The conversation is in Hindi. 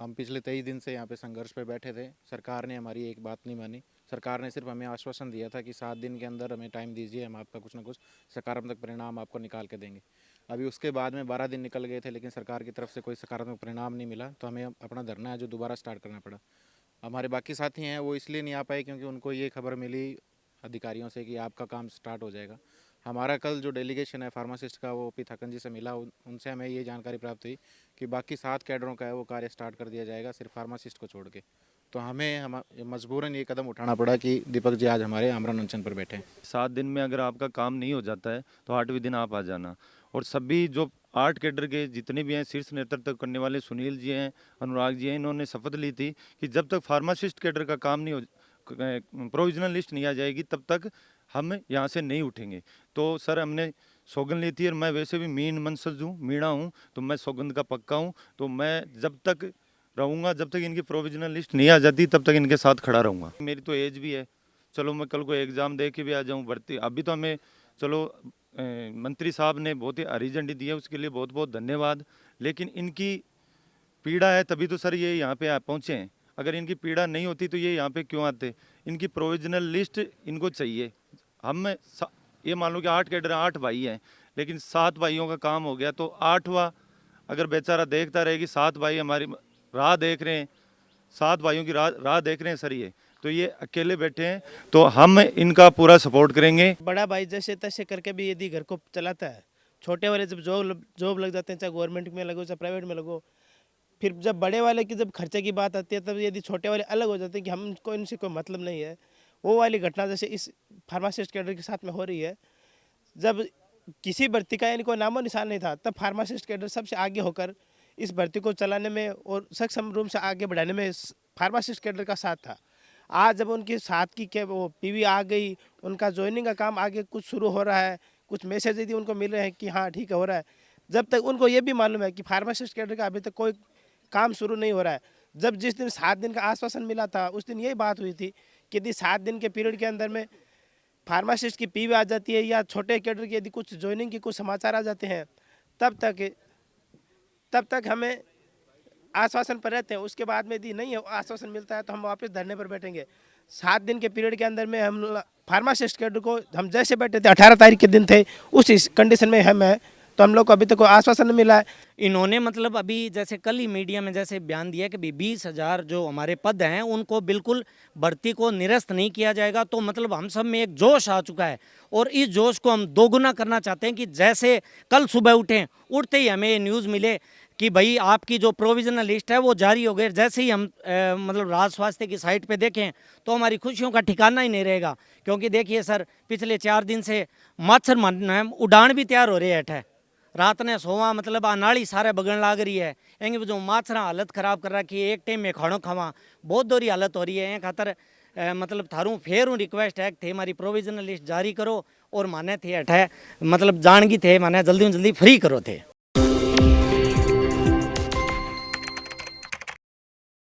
हम पिछले 23 दिन से यहाँ पे संघर्ष पे बैठे थे। सरकार ने हमारी एक बात नहीं मानी। सरकार ने सिर्फ हमें आश्वासन दिया था कि 7 दिन के अंदर हमें टाइम दीजिए, हम आपका कुछ ना कुछ सकारात्मक परिणाम आपको निकाल के देंगे। अभी उसके बाद में 12 दिन निकल गए थे, लेकिन सरकार की तरफ से कोई सकारात्मक परिणाम नहीं मिला, तो हमें अपना धरना है जो दोबारा स्टार्ट करना पड़ा। हमारे बाकी साथी हैं वो इसलिए नहीं आ पाए क्योंकि उनको ये खबर मिली अधिकारियों से कि आपका काम स्टार्ट हो जाएगा। हमारा कल जो डेलीगेशन है फार्मासिस्ट का वो पी थकन जी से मिला, उनसे हमें ये जानकारी प्राप्त हुई कि बाकी 7 कैडरों का है वो कार्य स्टार्ट कर दिया जाएगा, सिर्फ फार्मासिस्ट को छोड़ के। तो हम मजबूरन ये कदम उठाना पड़ा कि दीपक जी आज हमारे आमरण अनशन पर बैठे हैं। 7 दिन में अगर आपका काम नहीं हो जाता है तो 8वें दिन आप आ जाना। और सभी जो 8 कैडर के जितने भी हैं, शीर्ष नेतृत्व करने वाले सुनील जी हैं, अनुराग जी हैं, इन्होंने शपथ ली थी कि जब तक फार्मासिस्ट कैडर का काम नहीं हो, प्रोविजनल लिस्ट नहीं आ जाएगी, तब तक हम यहाँ से नहीं उठेंगे। तो सर हमने सौगंध ली थी, और मैं वैसे भी मीन मनसज हूँ, मीणा हूँ, तो मैं सौगंध का पक्का हूँ। तो मैं जब तक रहूँगा, जब तक इनकी प्रोविजनल लिस्ट नहीं आ जाती, तब तक इनके साथ खड़ा रहूँगा। मेरी तो एज भी है, चलो मैं कल को एग्ज़ाम दे के भी आ जाऊँ भर्ती। अभी तो हमें चलो मंत्री साहब ने बहुत ही हरी झंडी दी है, उसके लिए बहुत बहुत धन्यवाद। लेकिन इनकी पीड़ा है तभी तो सर ये यहाँ पे पहुँचे हैं। अगर इनकी पीड़ा नहीं होती तो ये यहाँ पे क्यों आते। इनकी प्रोविजनल लिस्ट इनको चाहिए। हम ये मान लो कि 8 कैडर 8 भाई हैं, लेकिन 7 भाइयों का काम हो गया, तो 8वां अगर बेचारा देखता रहेगी, 7 भाई हमारी राह देख रहे हैं, 7 भाइयों की राह देख रहे हैं सर, ये अकेले बैठे हैं, तो हम इनका पूरा सपोर्ट करेंगे। बड़ा भाई जैसे तैसे करके भी यदि घर को चलाता है, छोटे वाले जब जॉब लग जाते हैं, चाहे गवर्नमेंट में लगो चाहे प्राइवेट में लगो, फिर जब बड़े वाले की जब खर्चे की बात आती है, तब यदि छोटे वाले अलग हो जाते हैं कि हमको इनसे कोई मतलब नहीं है। वो वाली घटना जैसे इस फार्मासिस्ट कैडर के साथ में हो रही है। जब किसी भर्ती का यानी कोई नामो निशान नहीं था, तब फार्मासिस्ट कैडर सबसे आगे होकर इस भर्ती को चलाने में और सक्षम रूप से आगे बढ़ाने में फार्मासिस्ट कैडर का साथ था। आज जब उनके साथ की क्या वो पीवी आ गई, उनका ज्वाइनिंग का काम आगे कुछ शुरू हो रहा है, कुछ मैसेज यदि उनको मिल रहे हैं कि हाँ ठीक है हो रहा है, जब तक उनको ये भी मालूम है कि फार्मासिस्ट कैडर का अभी तक कोई काम शुरू नहीं हो रहा है। जब जिस दिन 7 दिन का आश्वासन मिला था, उस दिन यही बात हुई थी कि यदि 7 दिन के पीरियड के अंदर में फार्मासिस्ट की पीवी आ जाती है या छोटे कैडर की यदि कुछ ज्वाइनिंग के कुछ समाचार आ जाते हैं, तब तक हमें आश्वासन पर रहते हैं। उसके बाद में यदि नहीं आश्वासन मिलता है तो हम वापस धरने पर बैठेंगे। 7 दिन के पीरियड के अंदर में हम फार्मासिस्ट कैडर को हम जैसे बैठे थे 18 तारीख के दिन थे, उस कंडीशन में हम हैं, तो हम लोग को अभी तक कोई आश्वासन नहीं मिला है। इन्होंने मतलब अभी जैसे कल ही मीडिया में जैसे बयान दिया कि 20,000 जो हमारे पद हैं उनको बिल्कुल भर्ती को निरस्त नहीं किया जाएगा। तो मतलब हम सब में एक जोश आ चुका है, और इस जोश को हम दोगुना करना चाहते हैं कि जैसे कल सुबह उठते ही हमें न्यूज़ मिले कि भाई आपकी जो प्रोविजनल लिस्ट है वो जारी हो गई। जैसे ही हम मतलब राज्य स्वास्थ्य की साइट पे देखें तो हमारी खुशियों का ठिकाना ही नहीं रहेगा। क्योंकि देखिए सर, पिछले 4 दिन से मच्छर उड़ान भी तैयार हो रही है। रात ने सोवा मतलब नाली सारे बगन लाग रही है। एंगे जो माछरा हालत खराब कर रखी है, एक टाइम में खाणो खावा बहुत दोरी हालत हो रही है। खातर मतलब थारू फेरू रिक्वेस्ट है थे हमारी प्रोविजनल लिस्ट जारी करो, और माने थे अठे मतलब जानगी थे माने जल्दी में जल्दी फ्री करो थे।